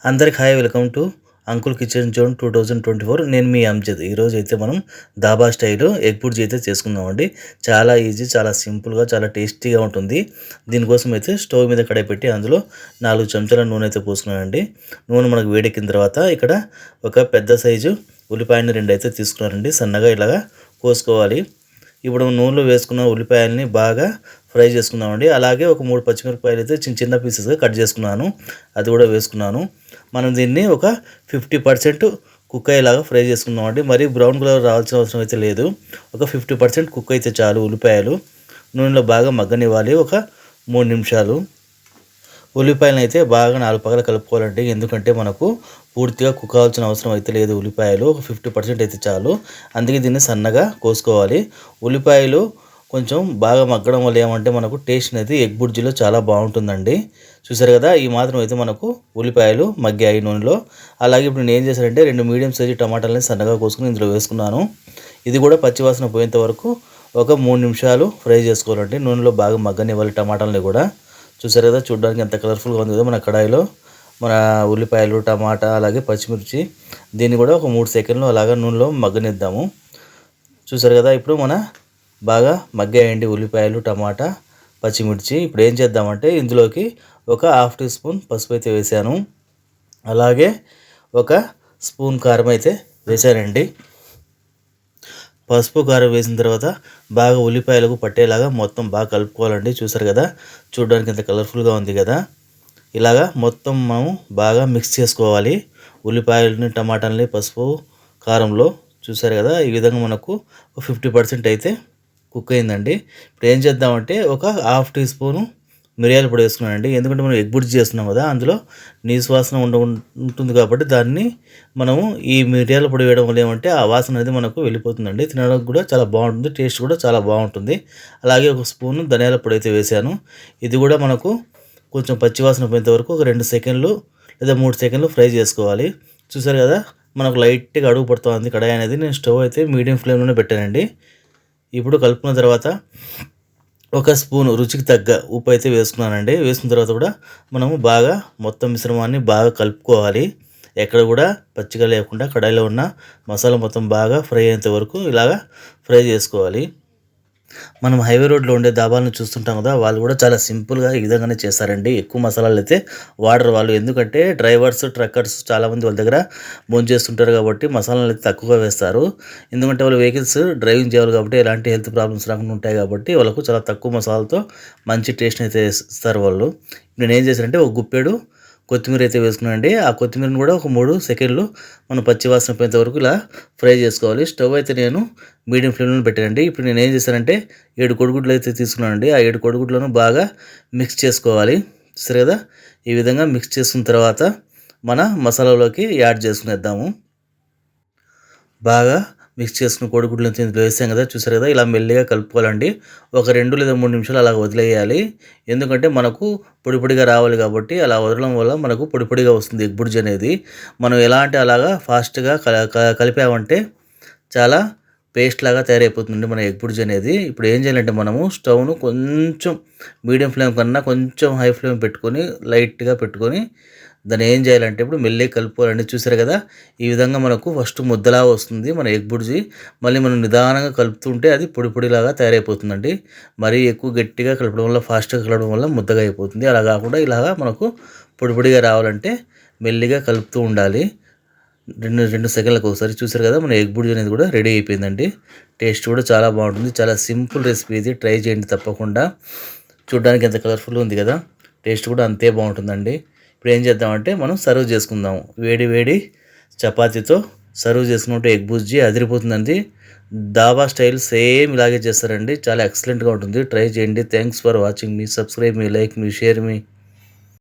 అందరికి hi, welcome to uncle kitchen zone 2024. నేను మీ అంజద్. ఈరోజు అయితే మనం దాబా స్టైల్ ఎగ్ బుర్జీ అయితే చేసుకుందామండి. చాలా ఈజీ, చాలా సింపుల్గా, చాలా టేస్టీగా ఉంటుంది. దీనికోసం అయితే స్టవ్ మీద కడాయి పెట్టి అందులో 4 చెంచాల నూనె అయితే పోసుకున్నానండి. నూనె మనకు వేడెక్కిన తర్వాత ఇక్కడ ఒక పెద్ద సైజు ఉల్లిపాయని 2 అయితే తీసుకున్నానండి. సన్నగా ఇలాగా కోసుకోవాలి. ఇప్పుడు నూనెలో వేసుకున్న ఉల్లిపాయలని బాగా ఫ్రై చేసుకుందామండి. అలాగే ఒక 3 పచ్చిమిరపకాయలు అయితే చిన్న చిన్న పీసెస్గా కట్ చేసుకున్నాను, అది కూడా వేసుకున్నాను. మనం దీన్ని ఒక 50% కుక్ అయ్యేలాగా ఫ్రై చేసుకుందామండి. మరి బ్రౌన్ కలర్ రావాల్సిన అవసరం అయితే లేదు. ఒక 50% కుక్ అయితే చాలు. ఉల్లిపాయలు నూనెలో బాగా మగ్గనివ్వాలి ఒక 3 నిమిషాలు. ఉల్లిపాయలను అయితే బాగా 4 పగల కలుపుకోవాలండి. ఎందుకంటే మనకు పూర్తిగా కుక్ అవ్వాల్సిన అవసరం అయితే లేదు. ఉల్లిపాయలు ఒక 50% అయితే చాలు. అందుకే దీన్ని సన్నగా కోసుకోవాలి. ఉల్లిపాయలు కొంచెం బాగా మగ్గడం వల్ల ఏమంటే మనకు టేస్ట్ అనేది ఎగ్ బుర్జీలో చాలా బాగుంటుందండి. చూసారు కదా, ఈ మాత్రం అయితే మనకు ఉల్లిపాయలు మగ్గాయి నూనెలో. అలాగే ఇప్పుడు నేను ఏం చేశానంటే 2 మీడియం సైజు టమాటాలని సన్నగా కోసుకుని ఇందులో వేసుకున్నాను. ఇది కూడా పచ్చివాసన పోయేంత వరకు ఒక 3 నిమిషాలు ఫ్రై చేసుకోవాలండి. నూనెలో బాగా మగ్గనివ్వాలి టమాటాలని కూడా. చూసారు కదా, చూడడానికి ఎంత కలర్ఫుల్గా ఉంది కదా మన కడాయిలో. మన ఉల్లిపాయలు, టమాటా అలాగే పచ్చిమిర్చి దీన్ని కూడా ఒక 3 సెకండ్లు అలాగా నూనెలో మగ్గనిద్దాము. చూసారు కదా, ఇప్పుడు మన బాగా మగ్గాయండి ఉల్లిపాయలు, టమాటా, పచ్చిమిర్చి. ఇప్పుడు ఏం చేద్దామంటే ఇందులోకి ఒక 1/2 టీ స్పూన్ పసుపు అయితే వేసాను. అలాగే ఒక స్పూన్ కారం అయితే వేసానండి. పసుపు కారం వేసిన తర్వాత బాగా ఉల్లిపాయలకు పట్టేలాగా మొత్తం బాగా కలుపుకోవాలండి. చూసారు కదా, చూడడానికి ఎంత కలర్ఫుల్గా ఉంది కదా. ఇలాగా మొత్తం మనం బాగా మిక్స్ చేసుకోవాలి ఉల్లిపాయలని, టమాటాలని పసుపు కారంలో. చూసారు కదా, ఈ విధంగా మనకు 50% అయితే కుక్ అయిందండి. ఇప్పుడు ఏం చేద్దామంటే ఒక 1/2 టీ స్పూను మిరియాల పొడి వేసుకున్నానండి. ఎందుకంటే మనం ఎగ్ బుర్జీ చేస్తున్నాం కదా, అందులో నీసు వాసన ఉంటుంది కాబట్టి దాన్ని మనము ఈ మిరియాల పొడి వేయడం వల్ల ఏమంటే ఆ వాసన అనేది మనకు వెళ్ళిపోతుందండి. తినడానికి కూడా చాలా బాగుంటుంది, టేస్ట్ కూడా చాలా బాగుంటుంది. అలాగే ఒక స్పూను ధనియాల పొడి అయితే వేసాను. ఇది కూడా మనకు కొంచెం పచ్చివాసన పోయేంత వరకు ఒక 2 సెకండ్లు లేదా 3 సెకండ్లు ఫ్రై చేసుకోవాలి. చూసారు కదా, మనకు లైట్గా అడుగు పడుతుంది కడాయి అనేది. నేను స్టవ్ అయితే మీడియం ఫ్లేమ్లోనే పెట్టానండి. ఇప్పుడు కలుపుకున్న తర్వాత ఒక స్పూను రుచికి తగ్గ ఉప్పు అయితే వేసుకున్నానండి. వేసుకున్న తర్వాత కూడా మనము బాగా మొత్తం మిశ్రమాన్ని బాగా కలుపుకోవాలి. ఎక్కడ కూడా పచ్చిగా లేకుండా కడాయిలో ఉన్న మసాలా మొత్తం బాగా ఫ్రై అయ్యేంత వరకు ఇలాగా ఫ్రై చేసుకోవాలి. మనం హైవే రోడ్లో ఉండే దాబాలను చూస్తుంటాం కదా, వాళ్ళు కూడా చాలా సింపుల్గా ఈ విధంగానే చేస్తారండి. ఎక్కువ మసాలాలు అయితే వాడరు వాళ్ళు. ఎందుకంటే డ్రైవర్స్, ట్రక్కర్స్ చాలామంది వాళ్ళ దగ్గర భోంచేస్తుంటారు కాబట్టి మసాలాలు అయితే తక్కువగా వేస్తారు. ఎందుకంటే వాళ్ళు వెహికల్స్ డ్రైవింగ్ చేయాలి కాబట్టి ఎలాంటి హెల్త్ ప్రాబ్లమ్స్ రాకుండా ఉంటాయి కాబట్టి వాళ్ళకు చాలా తక్కువ మసాలాలతో మంచి టేస్ట్ని అయితే ఇస్తారు వాళ్ళు. నేను ఏం చేశానంటే ఒక గుప్పెడు కొత్తిమీర అయితే వేసుకున్నానండి. ఆ కొత్తిమీరని కూడా ఒక 3 సెకండ్లు మనం పచ్చివాసన పోయేంత వరకు ఇలా ఫ్రై చేసుకోవాలి. స్టవ్ అయితే నేను మీడియం ఫ్లేమ్లో పెట్టానండి. ఇప్పుడు నేను ఏం చేశానంటే 7 కోడిగుడ్లు అయితే తీసుకున్నానండి. ఆ 7 కోడిగుడ్లను బాగా మిక్స్ చేసుకోవాలి. సరే కదా, ఈ విధంగా మిక్స్ చేసుకున్న తర్వాత మన మసాలాలోకి యాడ్ చేసుకునేద్దాము. బాగా మిక్స్ చేసుకున్న కోడిగుడ్లను ఇందులో వేసాం కదా, చూసారు కదా, ఇలా మెల్లిగా కలుపుకోవాలండి. ఒక 2 లేదా 3 నిమిషాలు అలా వదిలేయాలి. ఎందుకంటే మనకు పొడి పొడిగా రావాలి కాబట్టి అలా వదలడం వల్ల మనకు పొడి పొడిగా వస్తుంది ఎగ్ బుర్జీ అనేది. మనం ఎలా అంటే అలాగా ఫాస్ట్గా కలిపామంటే చాలా పేస్ట్ లాగా తయారైపోతుంది మన ఎగ్ బుర్జీ అనేది. ఇప్పుడు ఏం చేయాలంటే మనము స్టవ్ను కొంచెం మీడియం ఫ్లేమ్ కన్నా కొంచెం హై ఫ్లేమ్ పెట్టుకొని లైట్గా పెట్టుకొని దాన్ని ఏం చేయాలంటే ఇప్పుడు మెల్లిగా కలుపుకోవాలండి. చూసారు కదా, ఈ విధంగా మనకు ఫస్ట్ ముద్దలా వస్తుంది మన ఎగ్ బుర్జీ. మళ్ళీ మనం నిదానంగా కలుపుతుంటే అది పొడి పొడిలాగా తయారైపోతుందండి. మరీ ఎక్కువ గట్టిగా కలపడం వల్ల, ఫాస్ట్గా కలపడం వల్ల ముద్దగా అయిపోతుంది. అలా కాకుండా ఇలాగా మనకు పొడి పొడిగా రావాలంటే మెల్లిగా కలుపుతూ ఉండాలి. 2 సెకండ్లకు ఒకసారి. చూసారు కదా, మన ఎగ్ బుర్జీ అనేది కూడా రెడీ అయిపోయిందండి. టేస్ట్ కూడా చాలా బాగుంటుంది. చాలా సింపుల్ రెసిపీ ఇది, ట్రై చేయండి తప్పకుండా. చూడడానికి ఎంత కలర్ఫుల్గా ఉంది కదా, టేస్ట్ కూడా అంతే బాగుంటుందండి. ఇప్పుడు ఏం చేద్దామంటే మనం సర్వ్ చేసుకుందాం. వేడి వేడి చపాతీతో సర్వ్ చేసుకుంటే ఎగ్ బుర్జీ అదిరిపోతుందండి. దాబా స్టైల్ సేమ్ ఇలాగే చేస్తారండి. చాలా ఎక్సలెంట్గా ఉంటుంది. ట్రై చేయండి. థ్యాంక్స్ ఫర్ వాచింగ్ మీ. సబ్స్క్రైబ్ మీ, లైక్ మీ, షేర్ మీ.